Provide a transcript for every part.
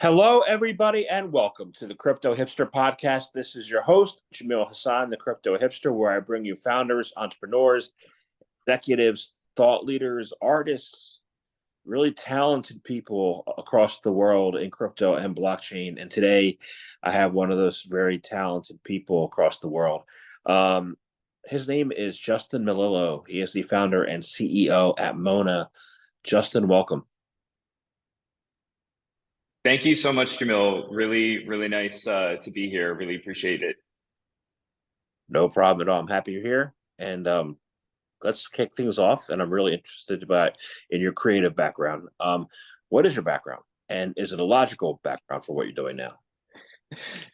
Hello, everybody, and welcome to the Crypto Hipster Podcast. This is your host, Jamil Hassan, the Crypto Hipster, where I bring you founders, entrepreneurs, executives, thought leaders, artists, really talented people across the world in crypto and blockchain. And today I have one of those very talented people across the world. Um, his name is Justin Melillo. He is the founder and CEO at Mona. Justin, welcome. Thank you so much, Jamil. Really, really nice to be here. Really appreciate it. No problem at all. I'm happy you're here. And let's kick things off. And I'm really interested about in your creative background. What is your background? And is it a logical background for what you're doing now?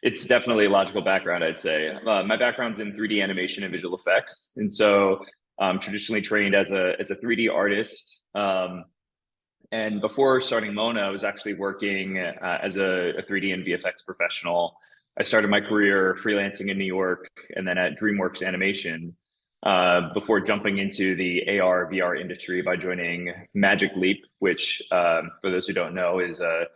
It's definitely a logical background, I'd say. My background's in 3D animation and visual effects, and so I'm traditionally trained as a 3D artist. And before starting Mona, I was actually working as a 3D and VFX professional. I started my career freelancing in New York and then at DreamWorks Animation before jumping into the AR VR industry by joining Magic Leap, which, for those who don't know, is a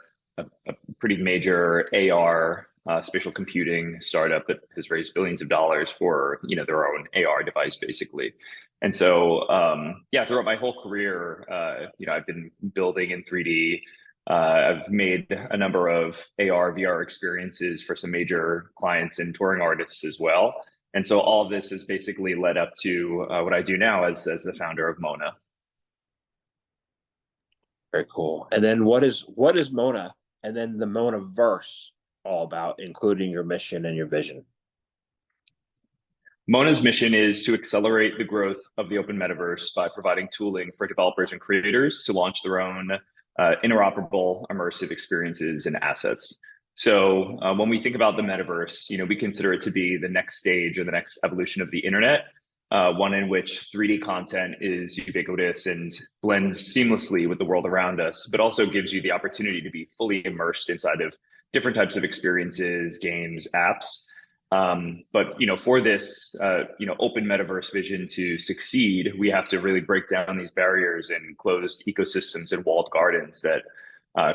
pretty major AR spatial computing startup that has raised billions of dollars for their own AR device, basically. And so, yeah, throughout my whole career, I've been building in 3D. I've made a number of AR, VR experiences for some major clients and touring artists as well. And so all of this has basically led up to what I do now as the founder of Mona. Very cool. And then what is Mona? And then the Mona verse all about, including your mission and your vision. Mona's mission is to accelerate the growth of the open metaverse by providing tooling for developers and creators to launch their own interoperable, immersive experiences and assets. So when we think about the metaverse, we consider it to be the next stage or the next evolution of the internet, one in which 3D content is ubiquitous and blends seamlessly with the world around us, but also gives you the opportunity to be fully immersed inside of different types of experiences, games, apps. But for this open metaverse vision to succeed, we have to really break down these barriers and closed ecosystems and walled gardens that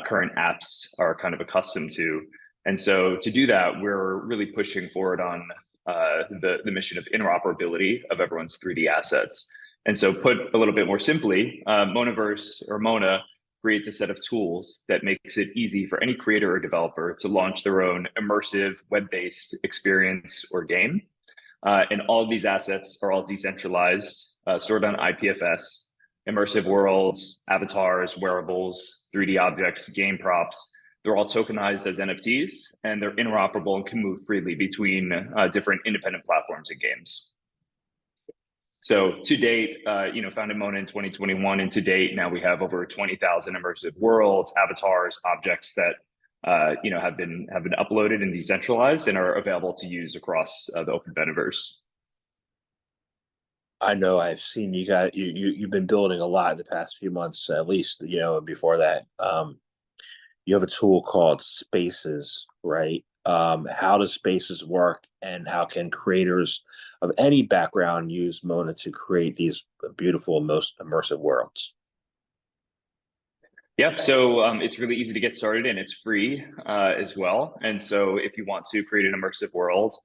current apps are kind of accustomed to. And so to do that, we're really pushing forward on the mission of interoperability of everyone's 3D assets. And so put a little bit more simply, Monaverse or Mona creates a set of tools that makes it easy for any creator or developer to launch their own immersive web-based experience or game. And all of these assets are all decentralized, stored on IPFS, immersive worlds, avatars, wearables, 3D objects, game props. They're all tokenized as NFTs, and they're interoperable and can move freely between different independent platforms and games. So to date, founded Mona in 2021, and to date now we have over 20,000 immersive worlds, avatars, objects that have been uploaded and decentralized and are available to use across the open metaverse. I know I've seen you've been building a lot in the past few months, at least, before that. You have a tool called Spaces, right? How does Spaces work, and how can creators of any background use Mona to create these beautiful, most immersive worlds? Yep. So it's really easy to get started and it's free as well. And so if you want to create an immersive world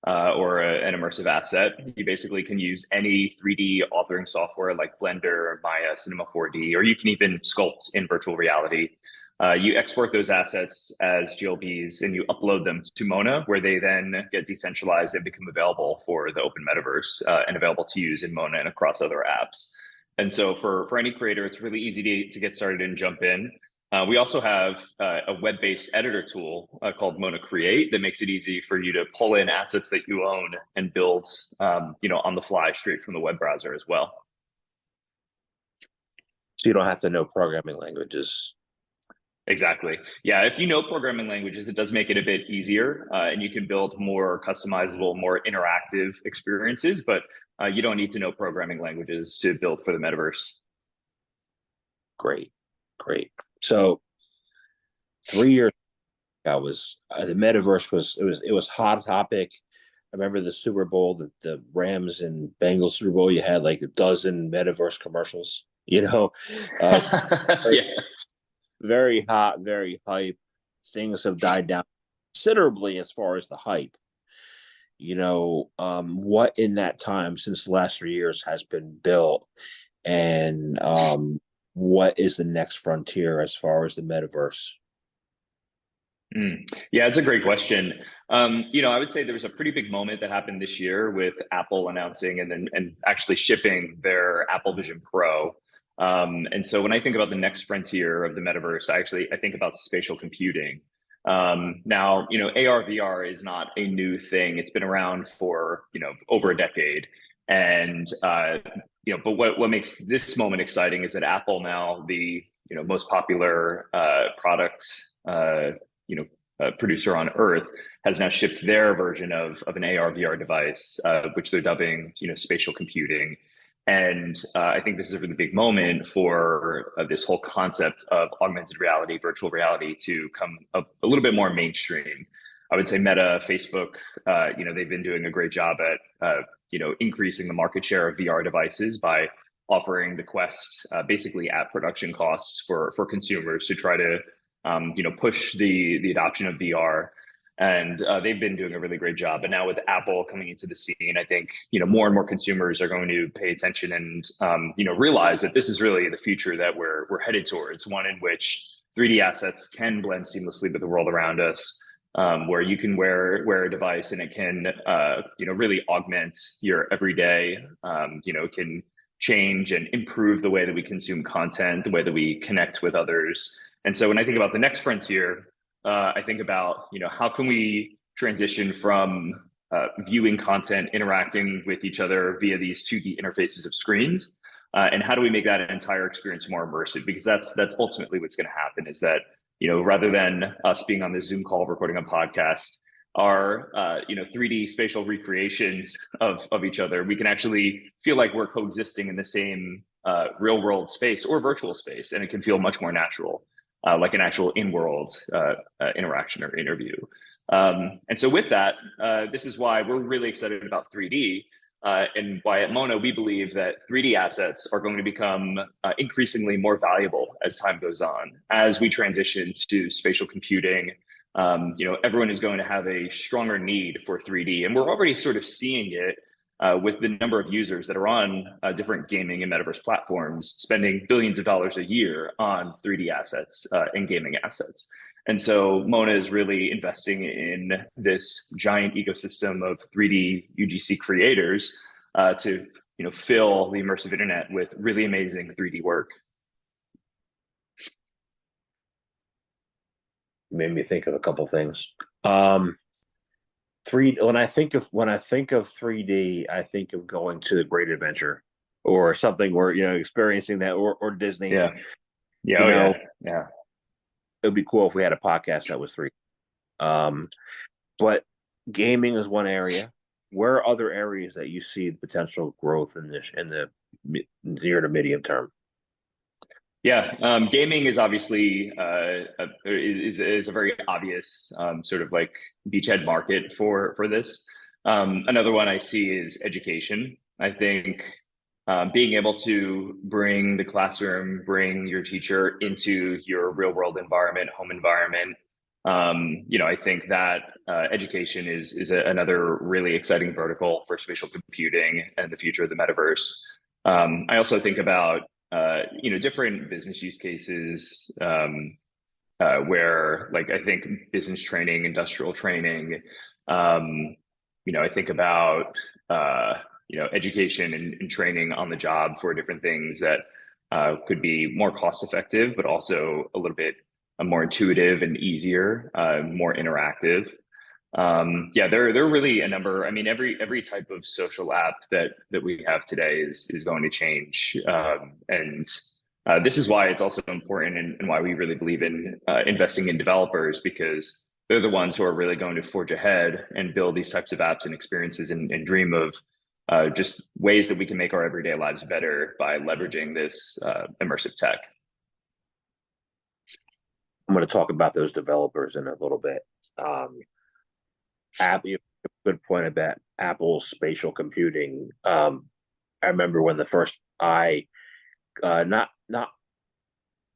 or an immersive asset, you basically can use any 3D authoring software like Blender, Maya, Cinema 4D, or you can even sculpt in virtual reality. You export those assets as GLBs and you upload them to Mona, where they then get decentralized and become available for the open metaverse and available to use in Mona and across other apps. And so for any creator, it's really easy to get started and jump in. We also have a web-based editor tool called Mona Create that makes it easy for you to pull in assets that you own and build, on the fly straight from the web browser as well. So you don't have to know programming languages. Exactly. Yeah, if you know programming languages, it does make it a bit easier, and you can build more customizable, more interactive experiences. But you don't need to know programming languages to build for the metaverse. Great, great. So 3 years ago, was the metaverse was hot topic. I remember the Super Bowl, the Rams and Bengals Super Bowl. You had like a dozen metaverse commercials. Uh, Yeah. very hot, very hype. things have died down considerably as far as the hype. What in that time since the last 3 years has been built, and what is the next frontier as far as the metaverse? Yeah, it's a great question. I would say there was a pretty big moment that happened this year with Apple announcing and actually shipping their Apple Vision Pro. And so when I think about the next frontier of the metaverse, I think about spatial computing. Now, AR VR is not a new thing. It's been around for, over a decade. And but what makes this moment exciting is that Apple now, the most popular product producer on Earth, has now shipped their version of an AR VR device, which they're dubbing spatial computing. And I think this is a really big moment for this whole concept of augmented reality, virtual reality, to come a little bit more mainstream. I would say Meta, Facebook, they've been doing a great job at increasing the market share of VR devices by offering the Quest basically at production costs for consumers to try to push the adoption of VR. And they've been doing a really great job. But now with Apple coming into the scene, I think more and more consumers are going to pay attention and realize that this is really the future that we're headed towards, one in which 3D assets can blend seamlessly with the world around us, where you can wear a device and it can really augment your everyday, can change and improve the way that we consume content, the way that we connect with others. And so when I think about the next frontier, I think about, how can we transition from viewing content, interacting with each other via these 2D interfaces of screens, and how do we make that entire experience more immersive? Because that's ultimately what's going to happen, is that, rather than us being on this Zoom call recording a podcast, our 3D spatial recreations of each other, we can actually feel like we're coexisting in the same real world space or virtual space, and it can feel much more natural. Like an actual in-world interaction or interview. And so with that, this is why we're really excited about 3D, and why at Mona, we believe that 3D assets are going to become increasingly more valuable as time goes on. As we transition to spatial computing, everyone is going to have a stronger need for 3D. And we're already sort of seeing it with the number of users that are on different gaming and metaverse platforms, spending billions of dollars a year on 3D assets and gaming assets. And so Mona is really investing in this giant ecosystem of 3D UGC creators to fill the immersive internet with really amazing 3D work. Made me think of a couple things. When I think of 3D, I think of going to the Great Adventure or something where experiencing that, or Disney. Yeah. Yeah. It would be cool if we had a podcast that was 3D. But gaming is one area. Where are other areas that you see the potential growth in the near to medium term? Yeah, gaming is obviously is a very obvious sort of like beachhead market for this. Another one I see is education. I think being able to bring the classroom, bring your teacher into your real world environment, home environment. I think that education is another really exciting vertical for spatial computing and the future of the metaverse. I also think about different business use cases where, like, I think business training, industrial training. I think about education and training on the job for different things that could be more cost effective, but also a little bit more intuitive and easier, more interactive. There are really a number. I mean, every type of social app that we have today is going to change, and this is why it's also important, and why we really believe in investing in developers, because they're the ones who are really going to forge ahead and build these types of apps and experiences, and dream of just ways that we can make our everyday lives better by leveraging this immersive tech. I'm going to talk about those developers in a little bit. Good point about Apple's spatial computing. I remember when the first not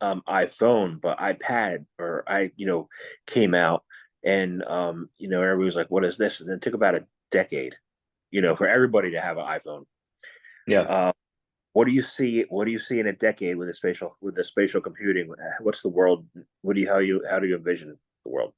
iPhone, but iPad or came out, and everybody was like, "What is this?" And it took about a decade, for everybody to have an iPhone. Yeah. Uh, what do you see? What do you see in a decade with the spatial computing? What's the world? How do you envision the world?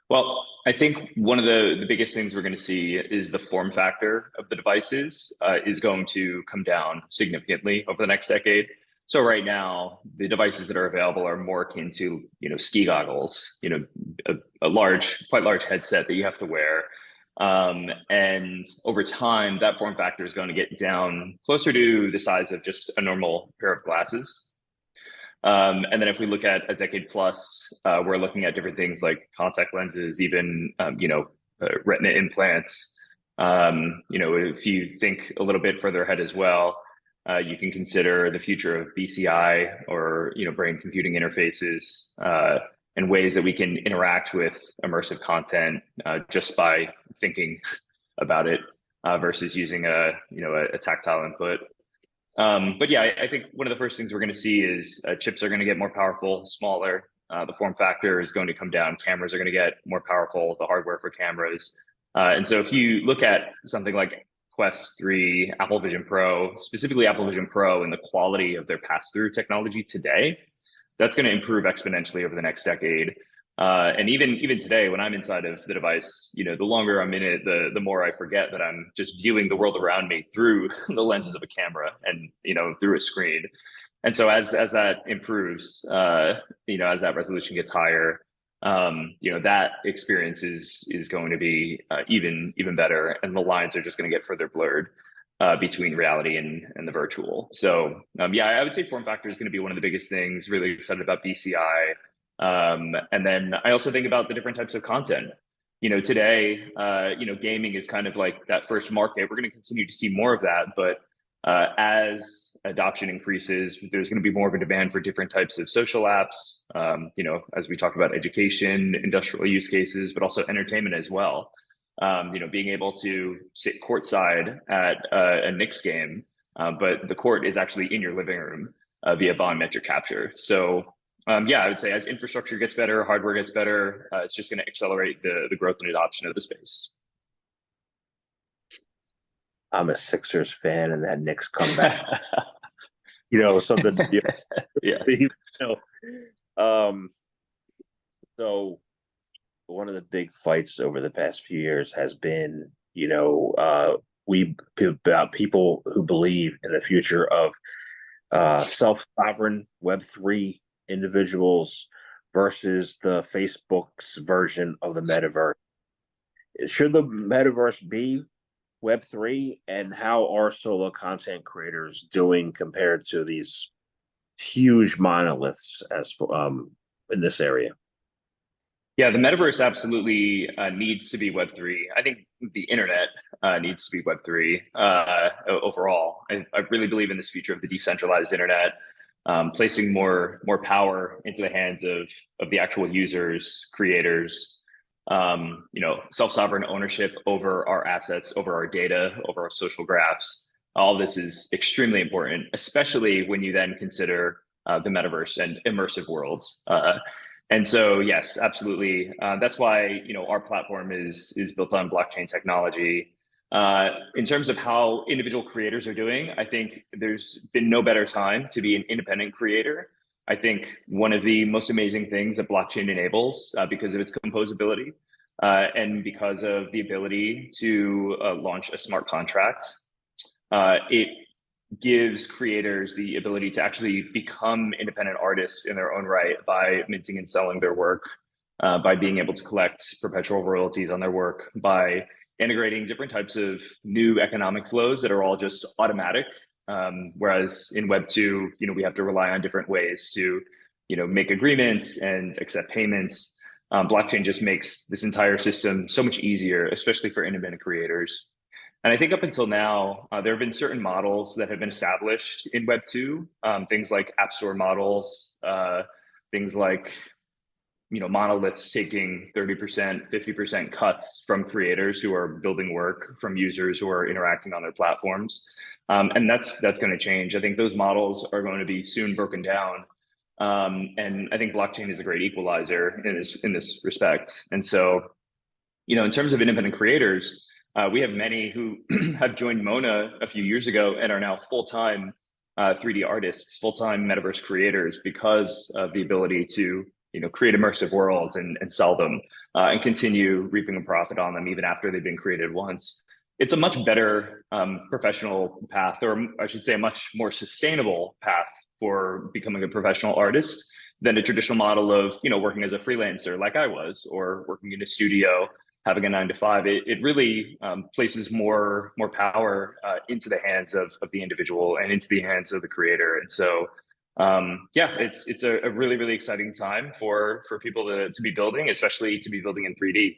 Well, I think one of the biggest things we're going to see is the form factor of the devices is going to come down significantly over the next decade. So right now, the devices that are available are more akin to, ski goggles, a quite large headset that you have to wear. And over time, that form factor is going to get down closer to the size of just a normal pair of glasses. And then if we look at a decade plus, we're looking at different things like contact lenses, even retina implants. If you think a little bit further ahead as well, you can consider the future of BCI or brain computing interfaces and ways that we can interact with immersive content just by thinking about it versus using a tactile input. But yeah, I think one of the first things we're going to see is chips are going to get more powerful, smaller. The form factor is going to come down. Cameras are going to get more powerful, the hardware for cameras. And so if you look at something like Quest 3, Apple Vision Pro, specifically Apple Vision Pro and the quality of their pass-through technology today, that's going to improve exponentially over the next decade. And even today, when I'm inside of the device, the longer I'm in it, the more I forget that I'm just viewing the world around me through the lenses of a camera and through a screen. And so as that improves, as that resolution gets higher, that experience is going to be even better, and the lines are just going to get further blurred between reality and the virtual. So yeah, I would say form factor is going to be one of the biggest things. Really excited about BCI. And then I also think about the different types of content. Today, gaming is kind of like that first market. We're going to continue to see more of that, but as adoption increases, there's going to be more of a demand for different types of social apps. As we talk about education, industrial use cases, but also entertainment as well. Being able to sit courtside at a Knicks game, but the court is actually in your living room via volumetric capture. So yeah, I would say as infrastructure gets better, hardware gets better, it's just going to accelerate the growth and adoption of the space. I'm a Sixers fan, and that Knicks comeback, something. Yeah. So one of the big fights over the past few years has been, about people who believe in the future of self-sovereign Web3 individuals versus the Facebook's version of the metaverse. Should the metaverse be Web3, and how are solo content creators doing compared to these huge monoliths as in this area? Yeah, the metaverse absolutely needs to be Web3. I think the internet needs to be Web3 overall. I really believe in this future of the decentralized internet, placing more power into the hands of the actual users, creators, self-sovereign ownership over our assets, over our data, over our social graphs. All this is extremely important, especially when you then consider the metaverse and immersive worlds. And so, yes, absolutely. That's why our platform is built on blockchain technology. In terms of how individual creators are doing, I think there's been no better time to be an independent creator. I think one of the most amazing things that blockchain enables, because of its composability and because of the ability to launch a smart contract, it gives creators the ability to actually become independent artists in their own right by minting and selling their work, by being able to collect perpetual royalties on their work, by integrating different types of new economic flows that are all just automatic. Whereas in Web2, we have to rely on different ways to, make agreements and accept payments. Blockchain just makes this entire system so much easier, especially for independent creators. And I think up until now, there have been certain models that have been established in Web 2, things like App Store models, things like monoliths taking 30%, 50% cuts from creators who are building work, from users who are interacting on their platforms. And that's going to change. I think those models are going to be soon broken down. And I think blockchain is a great equalizer in this respect. And so, in terms of independent creators, we have many who have joined Mona a few years ago and are now full-time 3D artists, full-time metaverse creators because of the ability to, create immersive worlds and sell them and continue reaping a profit on them even after they've been created once. It's a much better professional path, or I should say, a much more sustainable path for becoming a professional artist than a traditional model of, working as a freelancer like I was, or working in a studio having a 9 to 5. It really places more power into the hands of the individual and into the hands of the creator. And so, yeah, it's a really, really exciting time for people to be building, especially to be building in 3D.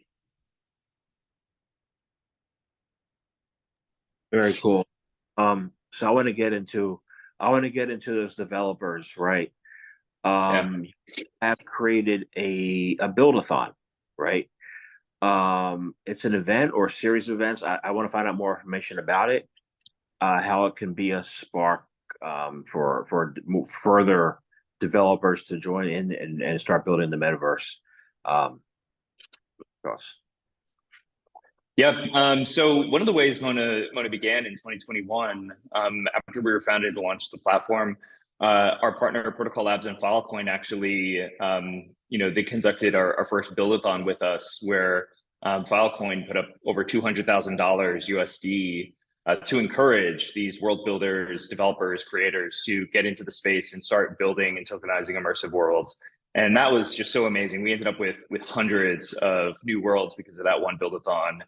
Very cool. So I want to get into those developers, right? Yeah. You have created a build-a-thon, right? It's an event or a series of events. I want to find out more information about it, how it can be a spark for further developers to join in and start building the metaverse. Um, Ross. Yeah. So one of the ways Mona began in 2021, after we were founded to launch the platform, our partner Protocol Labs and Filecoin actually, they conducted our first build-a-thon with us, where Filecoin put up over $200,000 USD to encourage these world builders, developers, creators to get into the space and start building and tokenizing immersive worlds. And that was just so amazing. We ended up with hundreds of new worlds because of that one build-a-thon.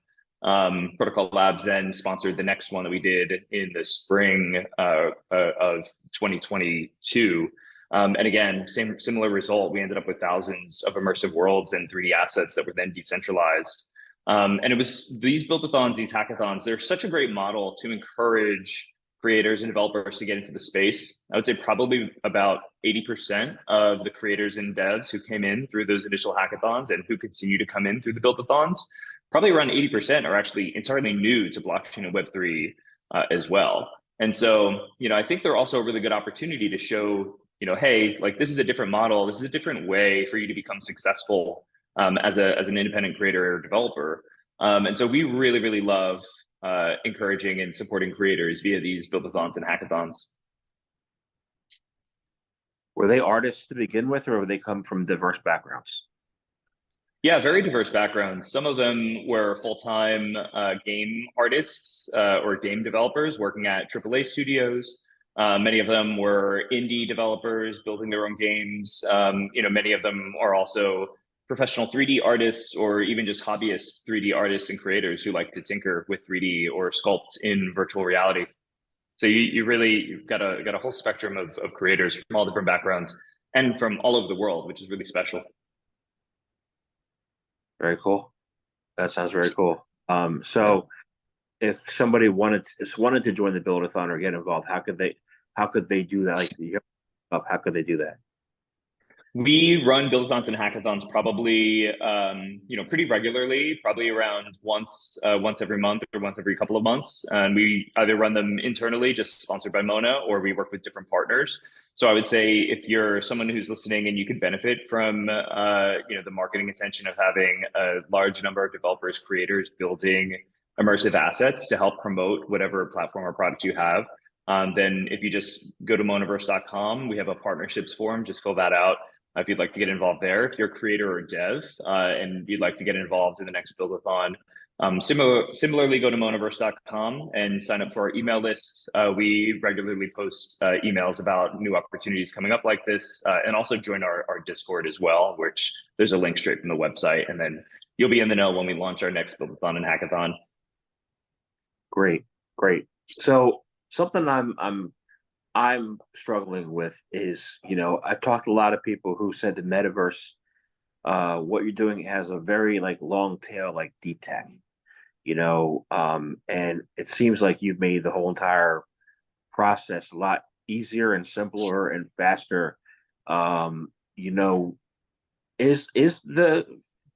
Protocol Labs then sponsored the next one that we did in the spring of 2022. And again, similar result. We ended up with thousands of immersive worlds and 3D assets that were then decentralized. And it was these build-a-thons, these hackathons, they're such a great model to encourage creators and developers to get into the space. I would say probably about 80% of the creators and devs who came in through those initial hackathons and who continue to come in through the build-a-thons, probably around 80% are actually entirely new to blockchain and Web3 as well. And so, I think they're also a really good opportunity to show, hey, like this is a different model. This is a different way for you to become successful as an independent creator or developer. And so we really, really love encouraging and supporting creators via these build-a-thons and hackathons. Were they artists to begin with, or they come from diverse backgrounds? Yeah, very diverse backgrounds. Some of them were full-time game artists or game developers working at AAA studios. Many of them were indie developers building their own games. Many of them are also professional 3D artists or even just hobbyist 3D artists and creators who like to tinker with 3D or sculpt in virtual reality. So you've got a whole spectrum of creators from all different backgrounds and from all over the world, which is really special. Very cool. That sounds very cool. So if somebody wanted to join the build-a-thon or get involved, how could they do that? How could they do that? We run build-a-thons and hackathons probably, pretty regularly, probably around once every month or once every couple of months. And we either run them internally, just sponsored by Mona, or we work with different partners. So I would say if you're someone who's listening and you could benefit from, the marketing attention of having a large number of developers, creators building immersive assets to help promote whatever platform or product you have, then if you just go to monaverse.com, we have a partnerships form, just fill that out if you'd like to get involved there. If you're a creator or dev and you'd like to get involved in the next build-a-thon, similarly, go to monaverse.com and sign up for our email list. We regularly post emails about new opportunities coming up like this, and also join our Discord as well, which there's a link straight from the website. And then you'll be in the know when we launch our next build-a-thon and hackathon. Great, great. So something I'm struggling with is, I've talked to a lot of people who said the metaverse, what you're doing has a very long tail, like deep tech, and it seems like you've made the whole entire process a lot easier and simpler and faster. Um, you know, is the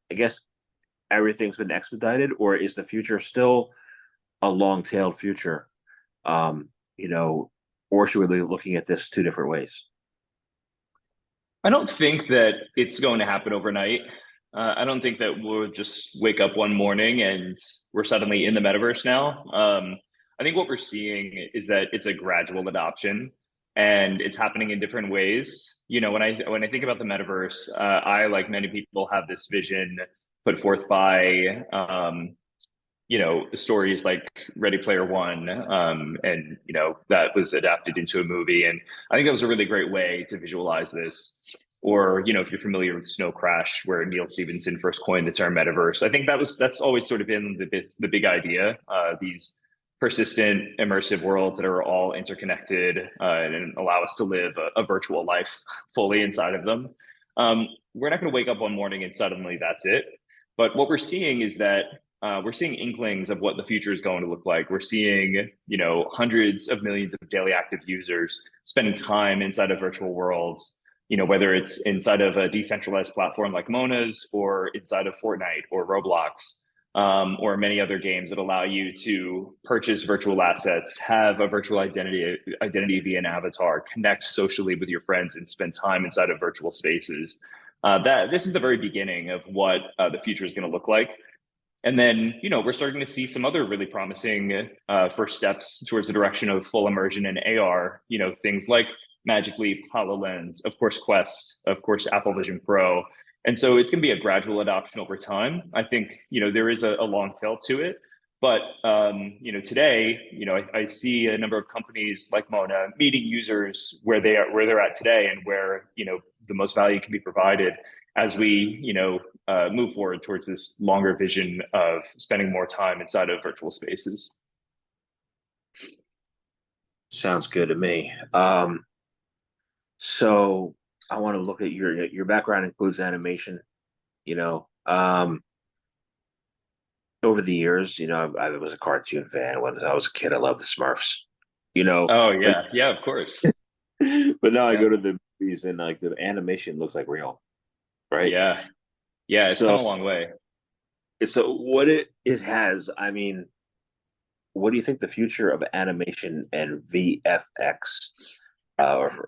I guess everything's been expedited, or is the future still a long-tailed future? Um, you know, or should we be looking at this two different ways? I don't think that it's going to happen overnight. I don't think that we'll just wake up one morning and we're suddenly in the metaverse now. I think what we're seeing is that it's a gradual adoption, and it's happening in different ways. When I think about the metaverse, I, like many people, have this vision put forth by stories like Ready Player One, and that was adapted into a movie, and I think that was a really great way to visualize this. Or if you're familiar with Snow Crash, where Neil Stephenson first coined the term metaverse, I think that's always sort of been the big idea. These persistent immersive worlds that are all interconnected, and allow us to live a virtual life fully inside of them. We're not going to wake up one morning and suddenly that's it. But what we're seeing is that we're seeing inklings of what the future is going to look like. We're seeing, hundreds of millions of daily active users spending time inside of virtual worlds, whether it's inside of a decentralized platform like Mona's, or inside of Fortnite or Roblox, or many other games that allow you to purchase virtual assets, have a virtual identity via an avatar, connect socially with your friends, and spend time inside of virtual spaces. That this is the very beginning of what the future is going to look like. And then, we're starting to see some other really promising first steps towards the direction of full immersion in AR, things like Magic Leap, HoloLens, of course, Quest, of course, Apple Vision Pro. And so it's going to be a gradual adoption over time. I think, there is a long tail to it. But, today, I see a number of companies like Mona meeting users where they're at today, and where, the most value can be provided as we, move forward towards this longer vision of spending more time inside of virtual spaces. Sounds good to me. So I want to look at your background includes animation. You know, um, over the years, I was a cartoon fan when I was a kid. I loved the Smurfs. You know, Oh but yeah, yeah, of course. but now I Yeah, go to the movies and like the animation looks like real, right? yeah, yeah. It's come So a long way. what it has, I mean, what do you think the future of animation and VFX or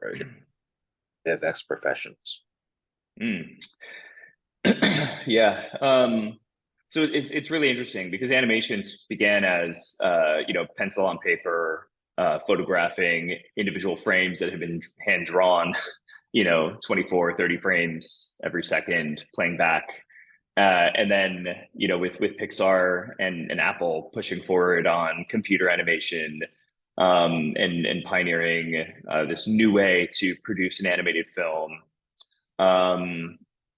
VFX professions? Mm. Yeah. So it's really interesting because animations began as pencil on paper, photographing individual frames that had been hand drawn, 24, 30 frames every second, playing back. And then, with Pixar and Apple pushing forward on computer animation, and pioneering this new way to produce an animated film.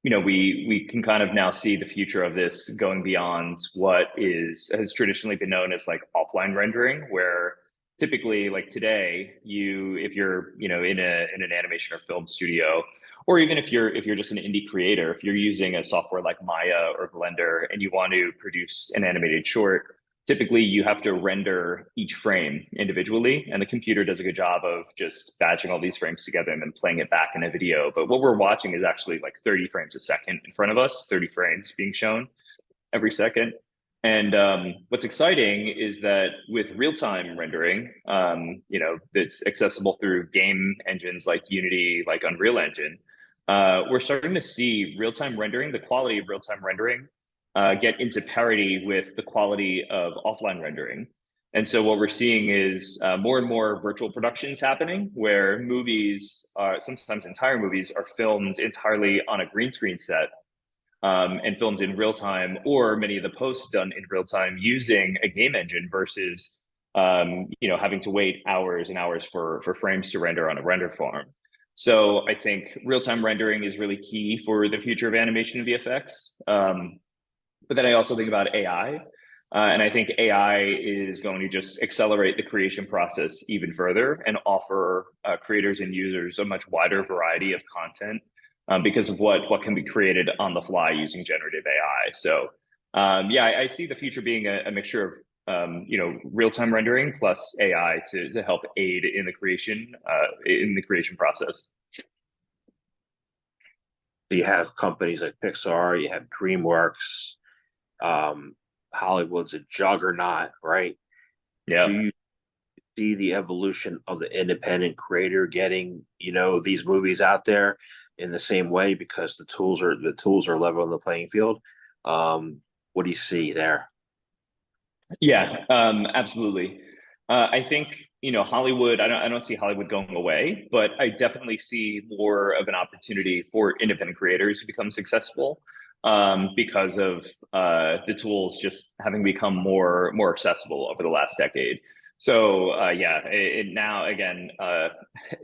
We can kind of now see the future of this going beyond what is has traditionally been known as like offline rendering, where typically, like today, if you're in an animation or film studio, or even if you're just an indie creator, if you're using a software like Maya or Blender and you want to produce an animated short, typically you have to render each frame individually, and the computer does a good job of just batching all these frames together and then playing it back in a video. But what we're watching is actually like 30 frames a second in front of us, 30 frames being shown every second. And what's exciting is that with real-time rendering, that's accessible through game engines like Unity, like Unreal Engine, we're starting to see real-time rendering, the quality of real-time rendering, get into parity with the quality of offline rendering. And so what we're seeing is more and more virtual productions happening, where movies, sometimes entire movies, are filmed entirely on a green screen set, and filmed in real time, or many of the posts done in real time using a game engine versus having to wait hours and hours for frames to render on a render farm. So I think real time rendering is really key for the future of animation and VFX. But then I also think about AI. And I think AI is going to just accelerate the creation process even further and offer creators and users a much wider variety of content, because of what can be created on the fly using generative AI. So yeah, I see the future being a mixture of real time rendering plus AI to help aid in the creation process. So you have companies like Pixar, you have DreamWorks, um, Hollywood's a juggernaut, right? Do Yeah. you see the evolution of the independent creator getting, these movies out there? in the same way because the tools are level on the playing field. What do you see there? Yeah, absolutely. I think, Hollywood, I don't see Hollywood going away, but I definitely see more of an opportunity for independent creators to become successful, because of the tools just having become more accessible over the last decade. So yeah, now again,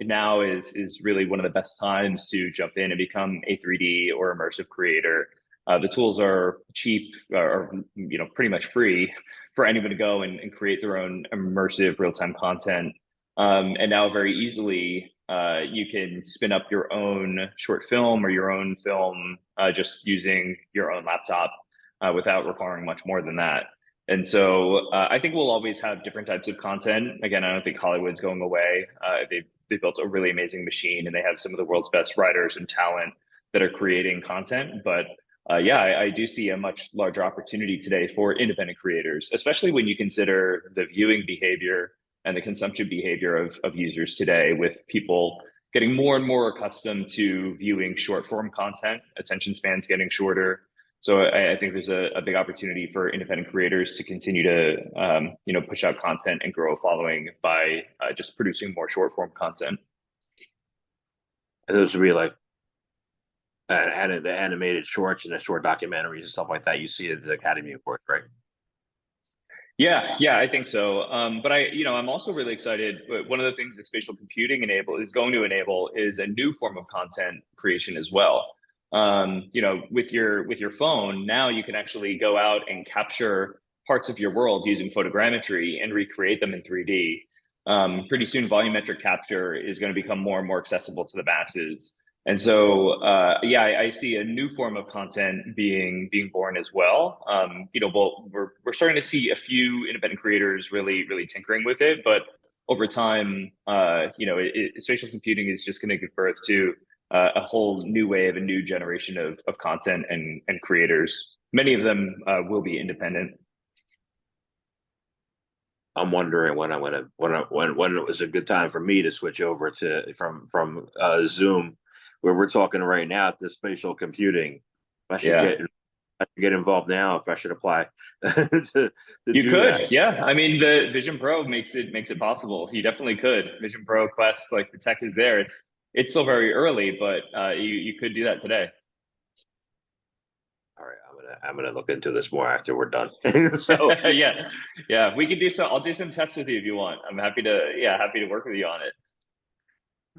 now is really one of the best times to jump in and become a 3D or immersive creator. The tools are cheap, or pretty much free for anyone to go and create their own immersive real-time content. And now very easily, you can spin up your own short film or your own film, just using your own laptop, without requiring much more than that. And so I think we'll always have different types of content. Again, I don't think Hollywood's going away. They built a really amazing machine, and they have some of the world's best writers and talent that are creating content. But yeah, I do see a much larger opportunity today for independent creators, especially when you consider the viewing behavior and the consumption behavior of users today, with people getting more and more accustomed to viewing short form content, attention spans getting shorter. So I think there's a big opportunity for independent creators to continue to push out content and grow a following by just producing more short form content. And those would be like the animated shorts and the short documentaries and stuff like that you see at the Academy Awards, right? Yeah, I think so. But I'm also really excited. One of the things that spatial computing is going to enable is a new form of content creation as well. With your phone now, you can actually go out and capture parts of your world using photogrammetry and recreate them in 3D. Pretty soon, volumetric capture is going to become more and more accessible to the masses. And so, yeah, I see a new form of content being born as well. We're starting to see a few independent creators really tinkering with it, but over time, spatial computing is just going to give birth to a whole new wave, a new generation of content and creators. Many of them will be independent. I'm wondering when it was a good time for me to switch over to from Zoom, where we're talking right now, to spatial computing. I should Yeah. get involved now if I should apply to You do could, that. yeah. I mean, the Vision Pro makes it possible. You definitely could. Vision Pro, Quest, like the tech is there. It's still very early, but you could do that today. All right, I'm gonna look into this more after we're done. So Yeah. We could do some. I'll do some tests with you if you want. I'm happy to work with you on it.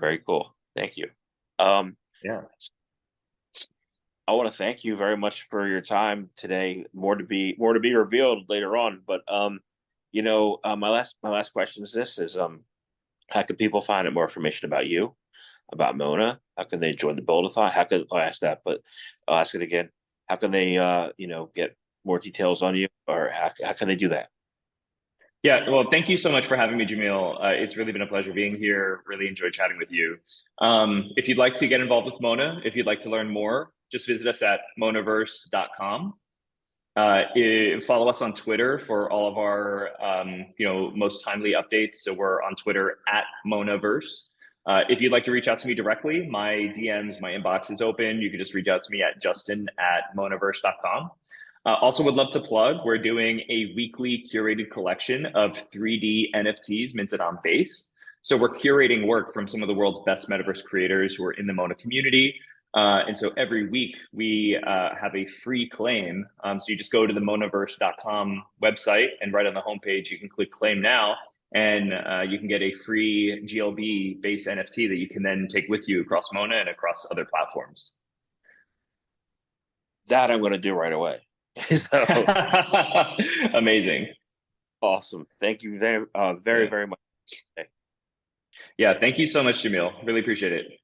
very cool. Thank you. Um, Yeah. I want to thank you very much for your time today. More to be revealed later on. But my last question is this: is how can people find out more information about you, about Mona? How can they join the build-a-thon? How can I ask that? But I'll ask it again. How can they get more details on you, or how can they do that? Yeah, well, thank you so much for having me, Jamil. It's really been a pleasure being here. Really enjoyed chatting with you. If you'd like to get involved with Mona, if you'd like to learn more, just visit us at monaverse.com. Follow us on Twitter for all of our most timely updates. So we're on Twitter at Monaverse. If you'd like to reach out to me directly, my DMs, my inbox is open. You can just reach out to me at justin@monaverse.com. Also, would love to plug, we're doing a weekly curated collection of 3D NFTs minted on Base. So we're curating work from some of the world's best metaverse creators who are in the Mona community. And so every week we have a free claim. So you just go to the monaverse.com website, and right on the homepage, you can click claim now, and you can get a free GLB Base NFT that you can then take with you across Mona and across other platforms. That I'm going to do right away. So Amazing. awesome! Thank you very Yeah. very much. Yeah. Thank you so much, Jamil. Really appreciate it.